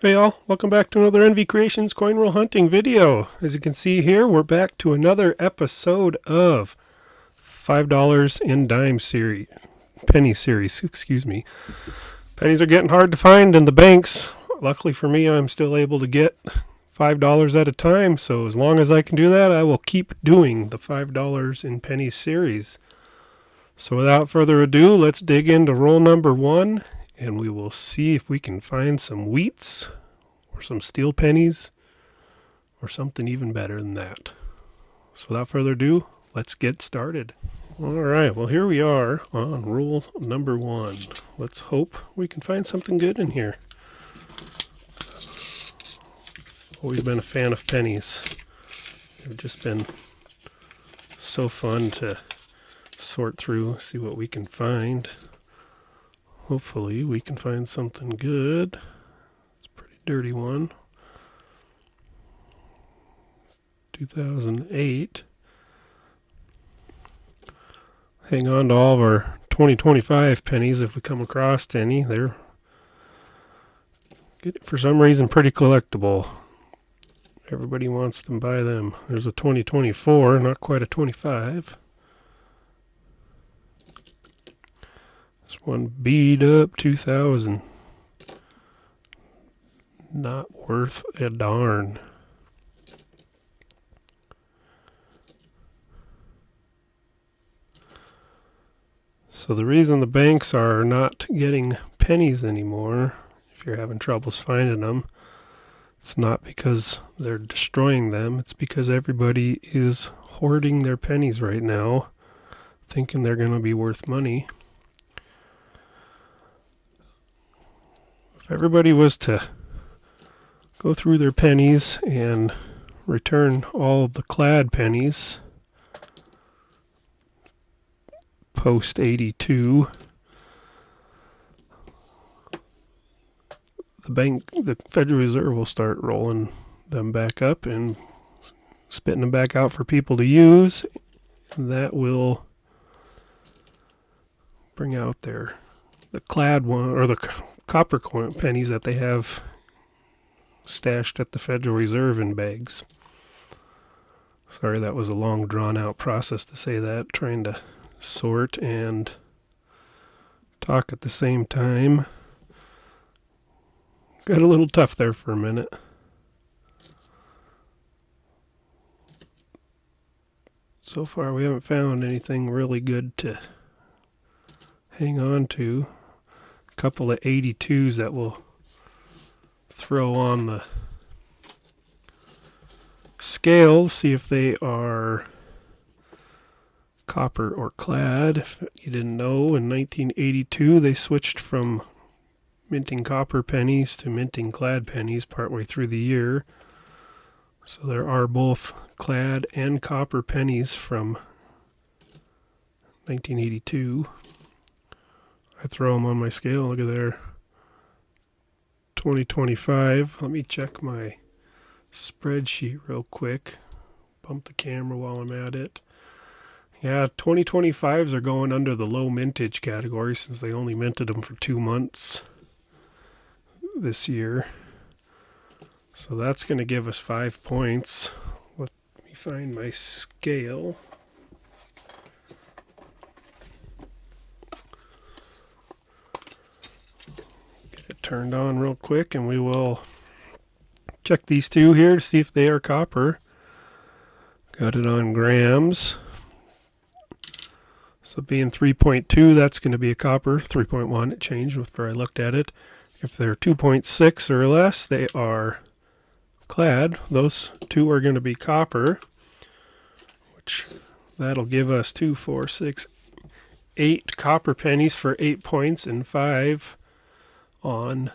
Hey all, welcome back to another NV Creations coin roll hunting video. As you can see here, we're back to another episode of $5 in dime series, penny series, excuse me. Pennies are getting hard to find in the banks. Luckily for me, I'm still able to get $5 at a time, so as long as I can do that, I will keep doing the $5 in pennies series. So without further ado, let's dig into roll number one, and we will see if we can find some wheats or some steel pennies or something even better than that. So without further ado, let's get started. All right, well here we are on roll number one. Let's hope we can find something good in here. Always been a fan of pennies. They've just been so fun to sort through, see what we can find. Hopefully we can find something good. It's a pretty dirty one. 2008. Hang on to all of our 2025 pennies if we come across any. They're, for some reason, pretty collectible. Everybody wants to buy them. There's a 2024, not quite a 25. This one beat up 2000. Not worth a darn. So the reason the banks are not getting pennies anymore, if you're having troubles finding them, it's not because they're destroying them. It's because everybody is hoarding their pennies right now, thinking they're going to be worth money. If everybody was to go through their pennies and return all of the clad pennies post 82, the Federal Reserve will start rolling them back up and spitting them back out for people to use. And that will bring out the clad one, or the copper coin pennies that they have stashed at the Federal Reserve in bags. Sorry, that was a long drawn out process to say that, trying to sort and talk at the same time. Got a little tough there for a minute. So far we haven't found anything really good to hang on to. A couple of 82s that we'll throw on the scales, see if they are copper or clad. If you didn't know, in 1982 they switched from minting copper pennies to minting clad pennies partway through the year. So there are both clad and copper pennies from 1982. I throw them on my scale. Look at there. 2025. Let me check my spreadsheet real quick. Bump the camera while I'm at it. Yeah, 2025s are going under the low mintage category since they only minted them for 2 months this year. So that's going to give us 5 points. Let me find my scale. Get it turned on real quick and we will check these two here to see if they are copper. Got it on grams. So being 3.2, that's going to be a copper. 3.1, it changed after I looked at it. If they're 2.6 or less, they are clad. Those two are going to be copper, which that'll give us 2, 4, 6, 8 copper pennies for 8 points and 5 on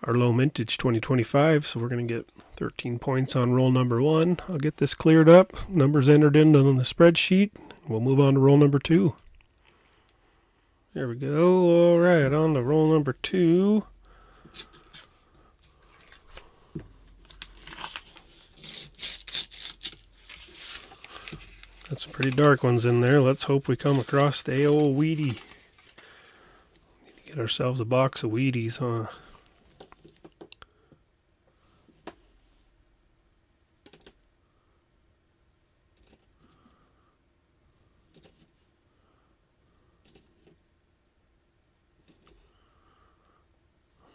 our low mintage 2025. So we're going to get 13 points on roll number one. I'll get this cleared up. Numbers entered into the spreadsheet. We'll move on to roll number two. There we go. All right, on to roll number two. Got some pretty dark ones in there. Let's hope we come across the old Wheatie. Need to get ourselves a box of Wheaties, huh?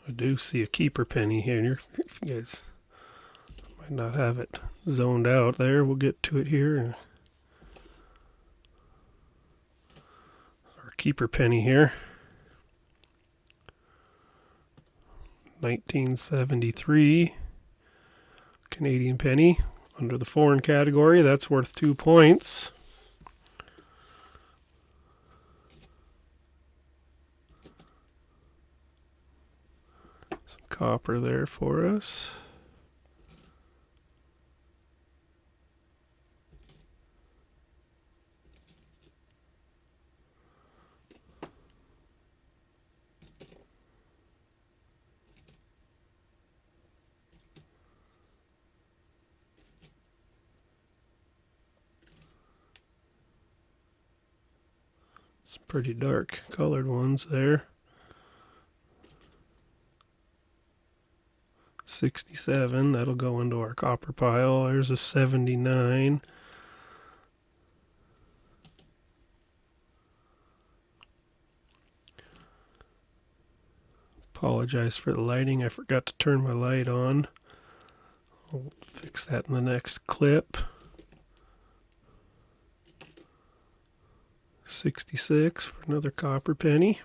I do see a keeper penny here. If you guys might not have it zoned out there, we'll get to it here. Our keeper penny here. 1973 Canadian penny under the foreign category. That's worth 2 points. Some copper there for us. Some pretty dark colored ones there. 67, that'll go into our copper pile. There's a 79. Apologize for the lighting. I forgot to turn my light on. I'll fix that in the next clip. 66 for another copper penny.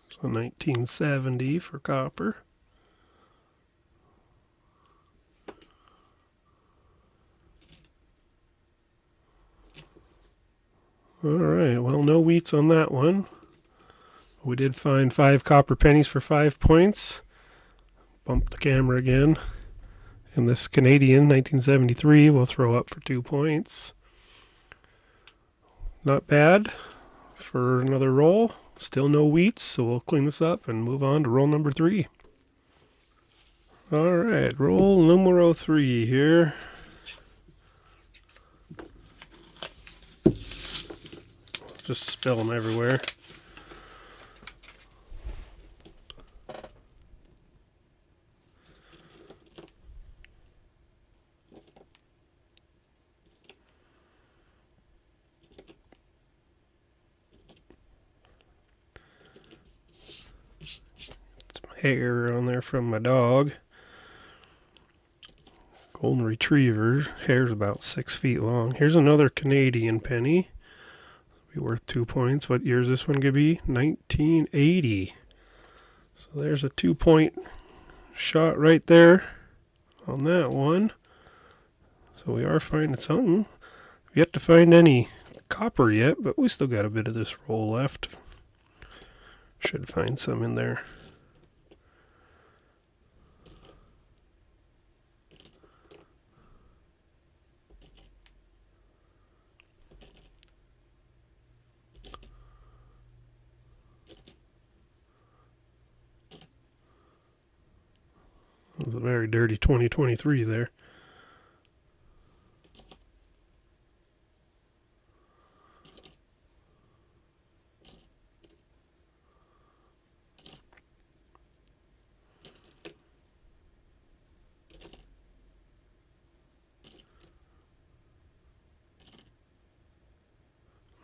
So 1970 for copper. Alright, well, no wheats on that one. We did find 5 copper pennies for 5 points. Bump the camera again. And this Canadian 1973 will throw up for 2 points. Not bad for another roll. Still no wheats, so we'll clean this up and move on to roll number 3. Alright, roll numero 3 here. Just spill them everywhere. Some hair on there from my dog. Golden Retriever. Hair's about 6 feet long. Here's another Canadian penny. Be worth 2 points. What year is this one going to be? 1980. So there's a 2-point shot right there on that one. So we are finding something. We've yet to find any copper yet, but we still got a bit of this roll left. Should find some in there. It was a very dirty 2023 there.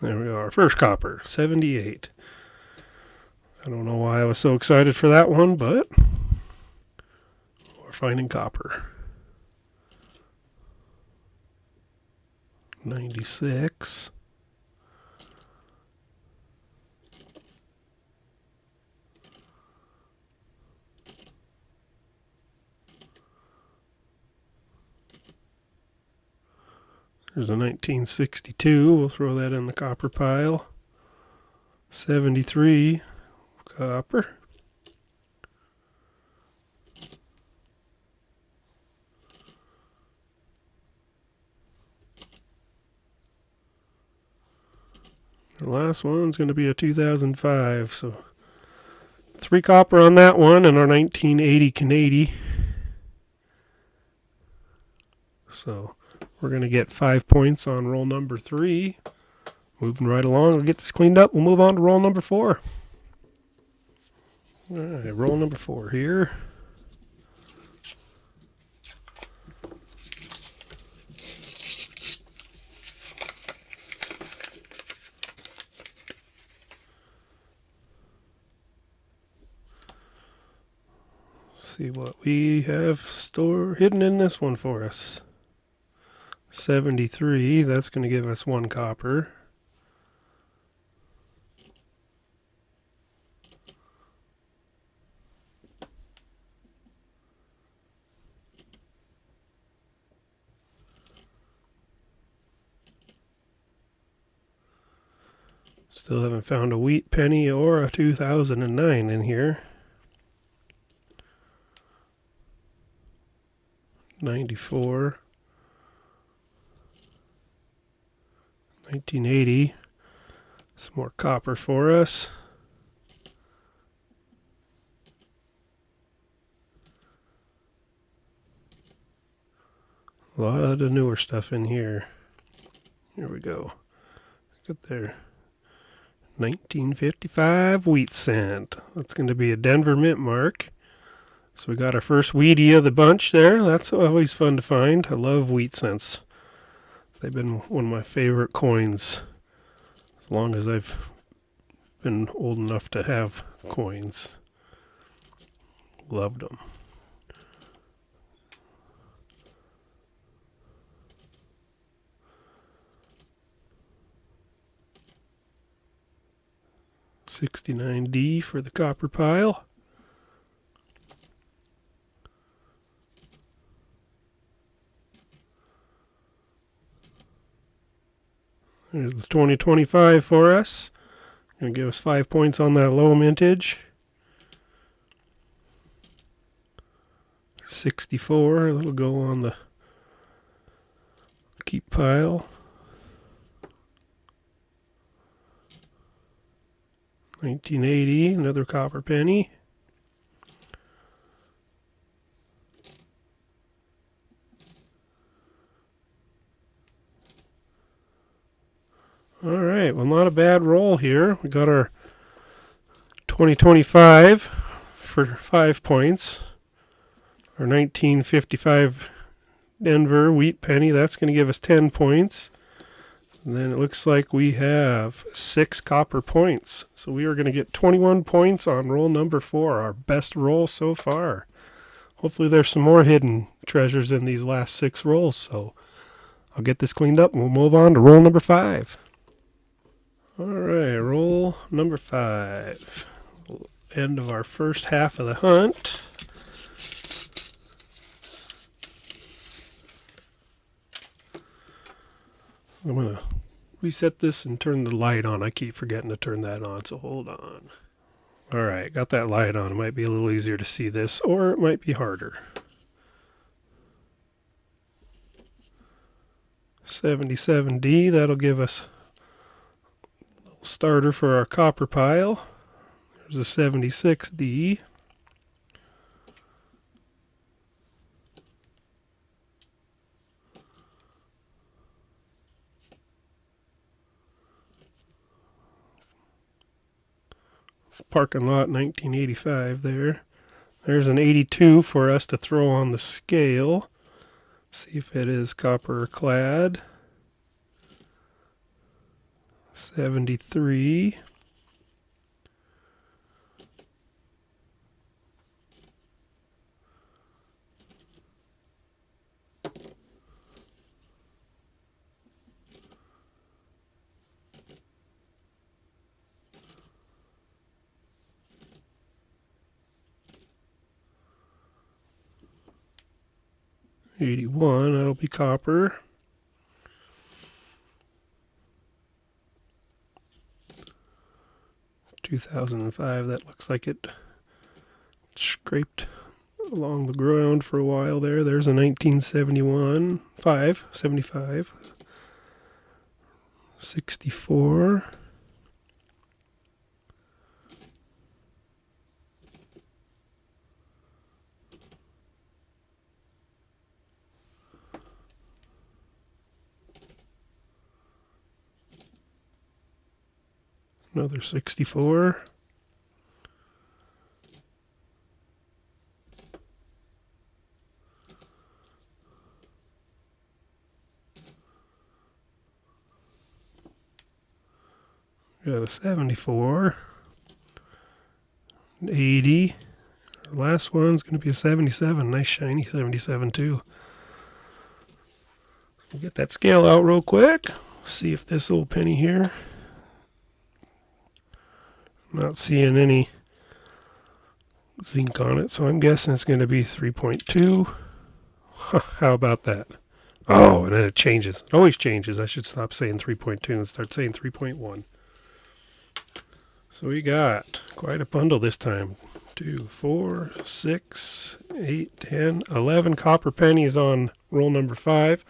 There we are. First copper, 78. I don't know why I was so excited for that one, but we're finding copper. 96. There's a 1962. We'll throw that in the copper pile. 73. Copper. The last one's going to be a 2005. So 3 copper on that one and our 1980 Canadian. So We're going to get 5 points on roll number 3. Moving right along, we'll get this cleaned up. We'll move on to roll number 4. All right, roll number 4 here. See what we have hidden in this one for us. 73, that's going to give us 1 copper. Still haven't found a wheat penny or a 2009 in here. 94. 1980. Some more copper for us. A lot of newer stuff in here. Here we go. Get there. 1955 wheat cent. That's going to be a Denver mint mark. So we got our first wheatie of the bunch there. That's always fun to find. I love wheat cents. They've been one of my favorite coins as long as I've been old enough to have coins. Loved them. $69D for the copper pile. There's the 2025 for us. Going to give us 5 points on that low mintage. 64, that'll go on the keep pile. 1980, another copper penny. All right, well, not a bad roll here. We got our 2025 for 5 points. Our 1955 Denver wheat penny, that's going to give us 10 points. And then it looks like we have 6 copper points. So we are going to get 21 points on roll number 4, our best roll so far. Hopefully there's some more hidden treasures in these last 6 rolls. So I'll get this cleaned up and we'll move on to roll number 5. All right, roll number 5. End of our first half of the hunt. I'm going to reset this and turn the light on. I keep forgetting to turn that on, so hold on. All right, got that light on. It might be a little easier to see this, or it might be harder. 77D, that'll give us a little starter for our copper pile. There's a 76D. Parking lot 1985 there. There's an 82 for us to throw on the scale. See if it is copper clad. 73. $81, that'll be copper. $2005, that looks like it scraped along the ground for a while there. There's a 1971, 75, 64. Another 64. Got a 74. An 80. Our last one's going to be a 77. Nice shiny 77 too. We'll get that scale out real quick. See if this old penny here. Not seeing any zinc on it, so I'm guessing it's going to be 3.2. How about that? Oh, and then it changes. It always changes. I should stop saying 3.2 and start saying 3.1. So we got quite a bundle this time. 2, 4, 6, 8, 10, 11 copper pennies on roll number 5.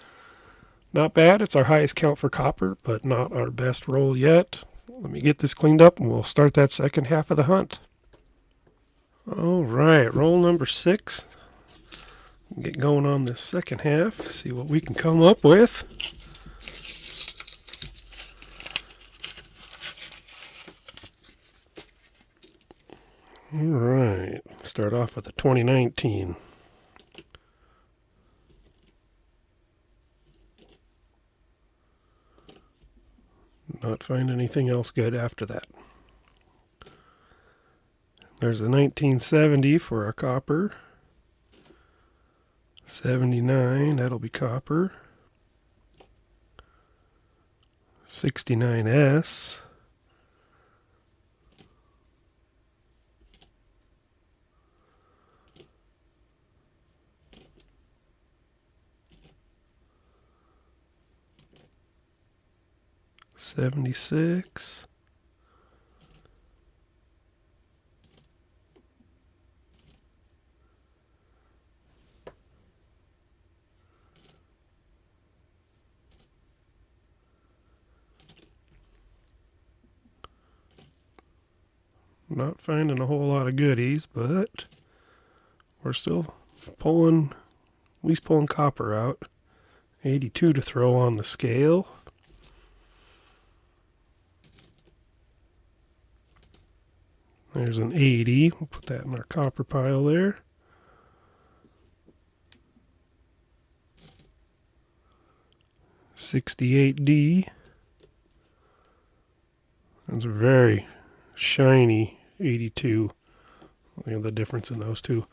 Not bad. It's our highest count for copper, but not our best roll yet. Let me get this cleaned up and we'll start that second half of the hunt. All right, roll number 6. Get going on this second half, see what we can come up with. All right, start off with a 2019. Not find anything else good after that. There's a 1970 for our copper. 79, that'll be copper. 69S. '76. Not finding a whole lot of goodies, but we're still pulling, at least pulling copper out. 82 to throw on the scale. There's an 80. We'll put that in our copper pile there. $68D. Those are very shiny 82. Look at the difference in those two.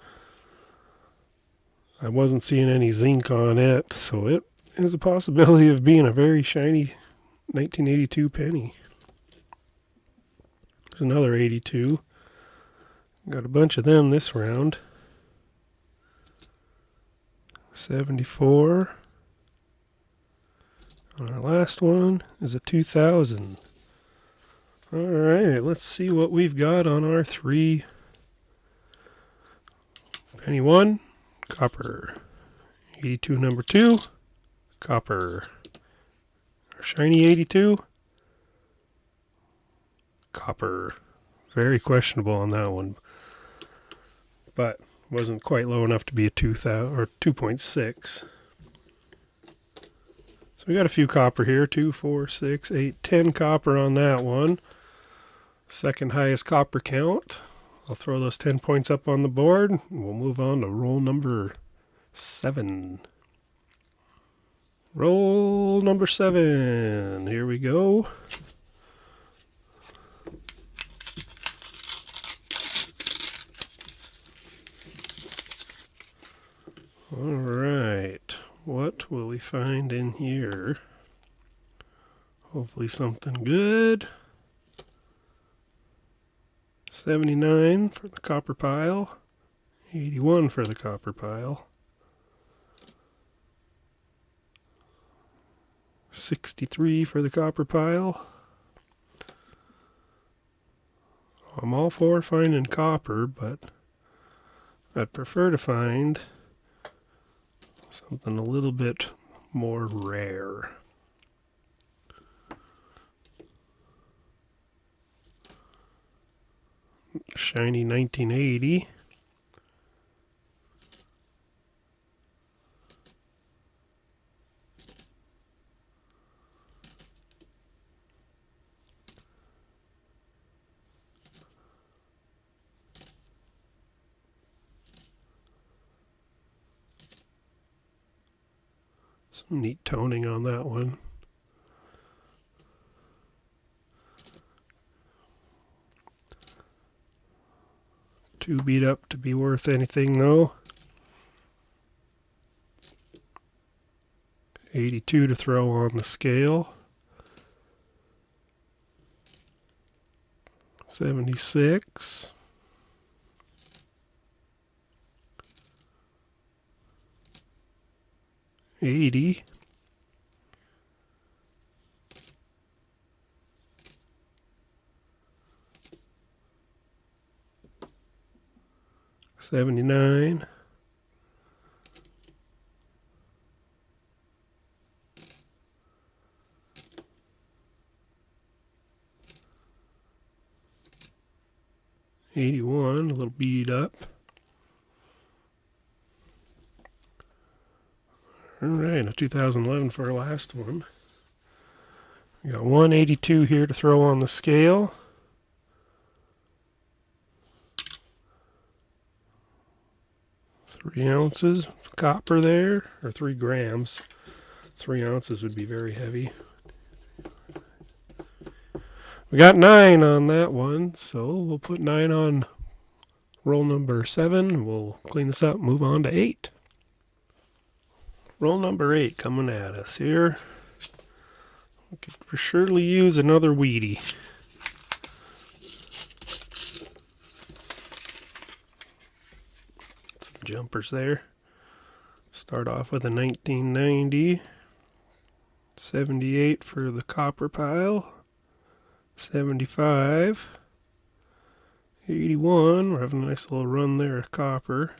I wasn't seeing any zinc on it, so it has a possibility of being a very shiny 1982 penny. There's another 82. Got a bunch of them this round. 74. And our last one is a 2000. All right, let's see what we've got on our 3. Penny 1, copper. 82 number 2, copper. Our shiny 82, copper. Very questionable on that one, but wasn't quite low enough to be a 2,000 or 2.6. So we got a few copper here, 2, 4, 6, 8, 10 copper on that one. Second highest copper count. I'll throw those 10 points up on the board, and we'll move on to roll number 7. Roll number 7. Here we go. All right. What will we find in here? Hopefully something good. 79 for the copper pile. 81 for the copper pile. 63 for the copper pile. I'm all for finding copper, but I'd prefer to find something a little bit more rare. Shiny 1980. Some neat toning on that one. Too beat up to be worth anything though. 82 to throw on the scale. 76. 80. 79. 81, a little beat up. Alright, a 2011 for our last one. We got 182 here to throw on the scale. Three ounces of copper there, or 3 grams. 3 ounces would be very heavy. We got 9 on that one, so we'll put 9 on roll number 7. We'll clean this up, move on to 8. Roll number 8 coming at us here. We could for surely use another Wheatie. Some jumpers there. Start off with a 1990. 78 for the copper pile. 75. 81. We're having a nice little run there of copper.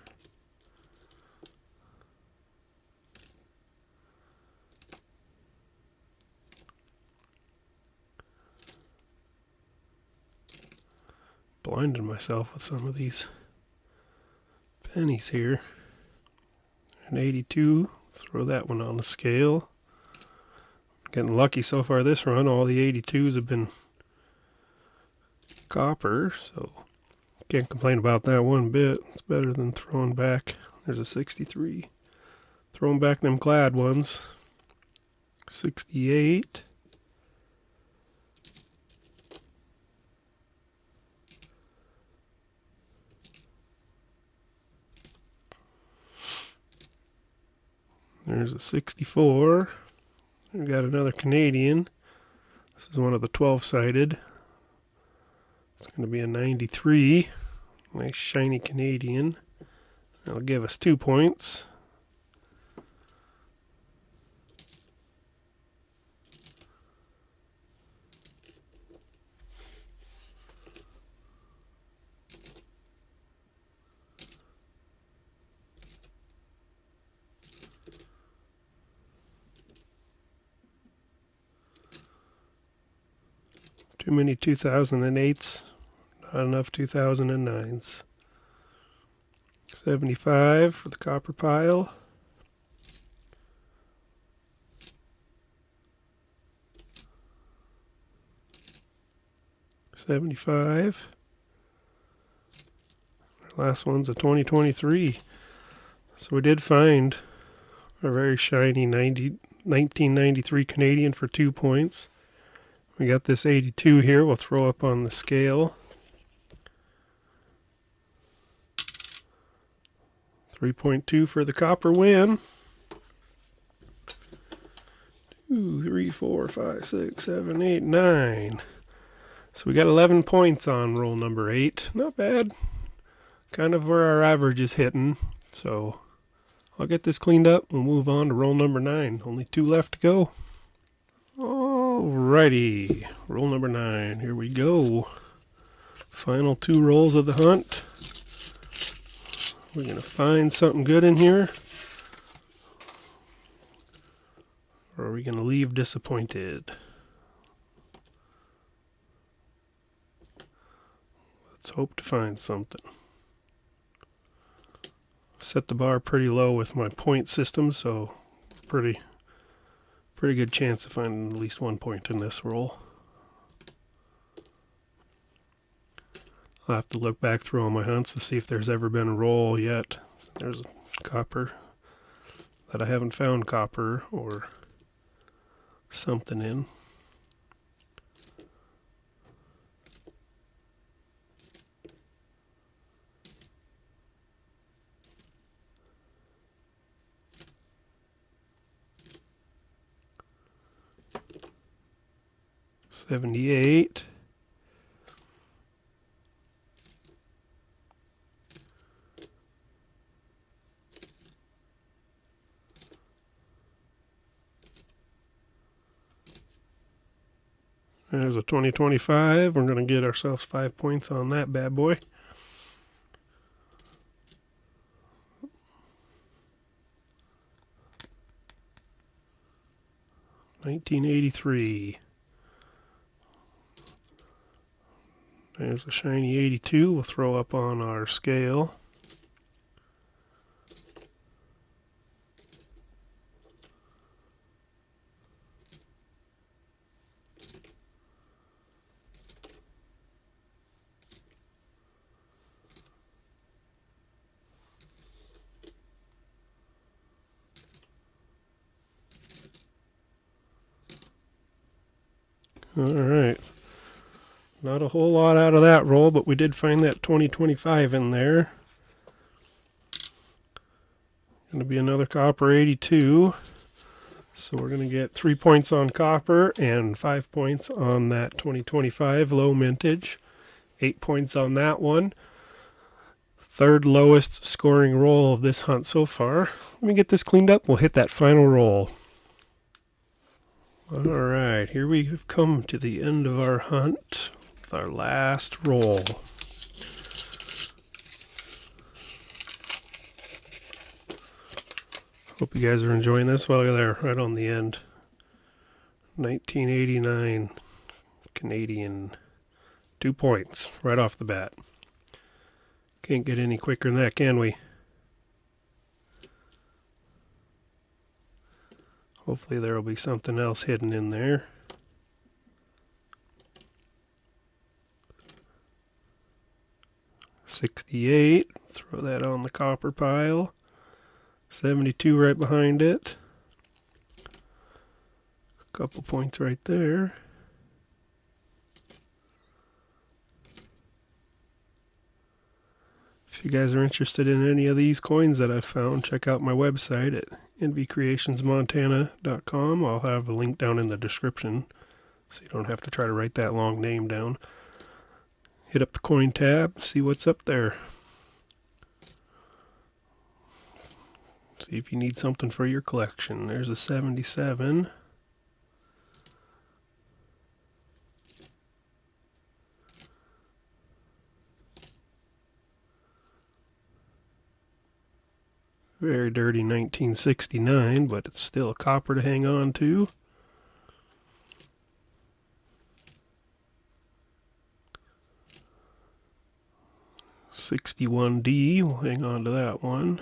Blinded myself with some of these pennies here. An 82. Throw that one on the scale. Getting lucky so far this run. All the 82s have been copper, so can't complain about that one bit. It's better than throwing back. There's a 63. Throwing back them clad ones. 68. 64. We've got another Canadian. This is one of the 12-sided. It's going to be a 93. Nice shiny Canadian. That'll give us 2 points. Too many 2008s, not enough 2009s. 75 for the copper pile. 75. Our last one's a 2023. So we did find a very shiny 1993 Canadian for 2 points. We got this 82 here. We'll throw up on the scale. 3.2 for the copper win. 2, 3, 4, 5, 6, 7, 8, 9. So we got 11 points on roll number 8. Not bad. Kind of where our average is hitting. So I'll get this cleaned up. We'll move on to roll number 9. Only 2 left to go. Alrighty. Roll number 9. Here we go. Final 2 rolls of the hunt. We're going to find something good in here. Or are we going to leave disappointed? Let's hope to find something. Set the bar pretty low with my point system, so pretty good chance of finding at least 1 point in this roll. I'll have to look back through all my hunts to see if there's ever been a roll yet. There's a copper. that I haven't found copper or something in. $78. There's a 2025. We're going to get ourselves 5 points on that bad boy. $19.83. There's a shiny 82. We'll throw up on our scale. All right. Not a whole lot out of that roll, but we did find that 2025 in there. Going to be another copper 82. So we're going to get 3 points on copper and 5 points on that 2025 low mintage. 8 points on that one. Third lowest scoring roll of this hunt so far. Let me get this cleaned up. We'll hit that final roll. All right, here we have come to the end of our hunt with our last roll. Hope you guys are enjoying this. Well, look there, right on the end. 1989 Canadian. 2 points right off the bat. Can't get any quicker than that, can we? Hopefully there will be something else hidden in there. $68. Throw that on the copper pile. 72 right behind it. A couple points right there. If you guys are interested in any of these coins that I've found, check out my website at nvcreationsmontana.com. I'll have a link down in the description so you don't have to try to write that long name down. Hit up the coin tab, see what's up there. See if you need something for your collection. There's a 77. Very dirty 1969, but it's still a copper to hang on to. $61D, we'll hang on to that one.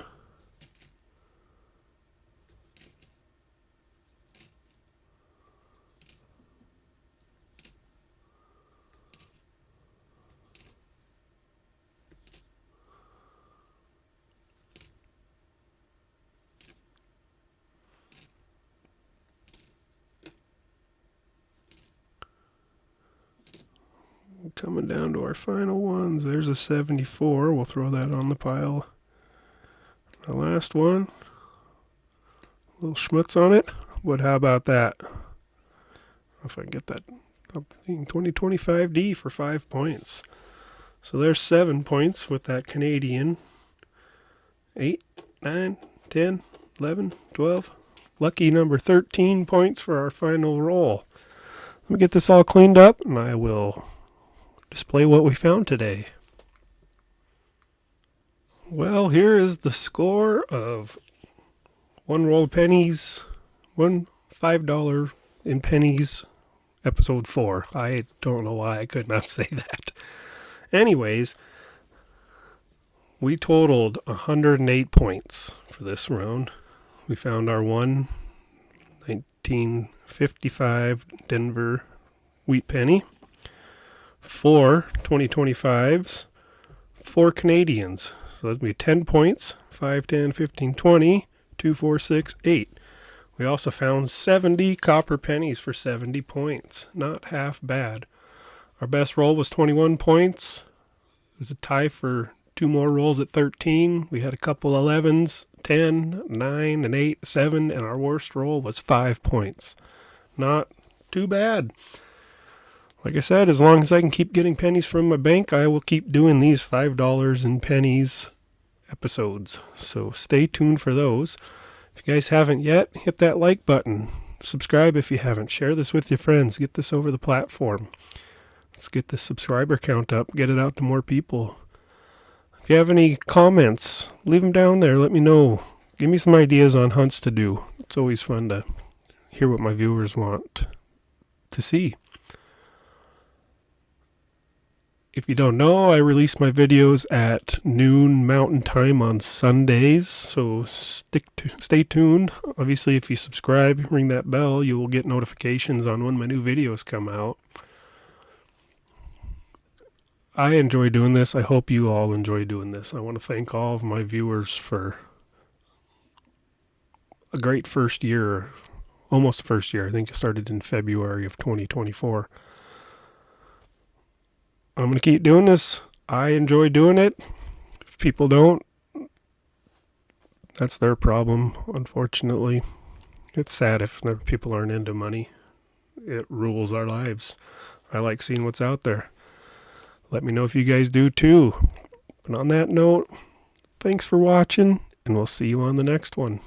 Coming down to our final ones. There's a 74. We'll throw that on the pile. Our last one. A little schmutz on it. But how about that? If I can get that up, 2025D for 5 points. So there's 7 points with that Canadian. 8, 9, 10, 11, 12. Lucky number 13 points for our final roll. Let me get this all cleaned up and I will display what we found today. Well, here is the score of one roll of pennies, one $5 in pennies, episode 4. I don't know why I could not say that. Anyways, we totaled 108 points for this round. We found our one 1955 Denver wheat penny. 4 2025s, 4 Canadians. So that'd be 10 points, 5, 10, 15, 20, 2, 4, 6, 8. We also found 70 copper pennies for 70 points. Not half bad. Our best roll was 21 points. It was a tie for 2 more rolls at 13. We had a couple 11s, 10, 9, and 8, 7, and our worst roll was 5 points. Not too bad. Like I said, as long as I can keep getting pennies from my bank, I will keep doing these $5 in pennies episodes. So stay tuned for those. If you guys haven't yet, hit that like button. Subscribe if you haven't. Share this with your friends. Get this over the platform. Let's get the subscriber count up. Get it out to more people. If you have any comments, leave them down there. Let me know. Give me some ideas on hunts to do. It's always fun to hear what my viewers want to see. If you don't know, I release my videos at noon Mountain Time on Sundays, so stay tuned. Obviously, if you subscribe, ring that bell, you will get notifications on when my new videos come out. I enjoy doing this. I hope you all enjoy doing this. I want to thank all of my viewers for a great first year, almost first year. I think it started in February of 2024. I'm going to keep doing this. I enjoy doing it. If people don't, that's their problem, unfortunately. It's sad if people aren't into money. It rules our lives. I like seeing what's out there. Let me know if you guys do too. But on that note, thanks for watching, and we'll see you on the next one.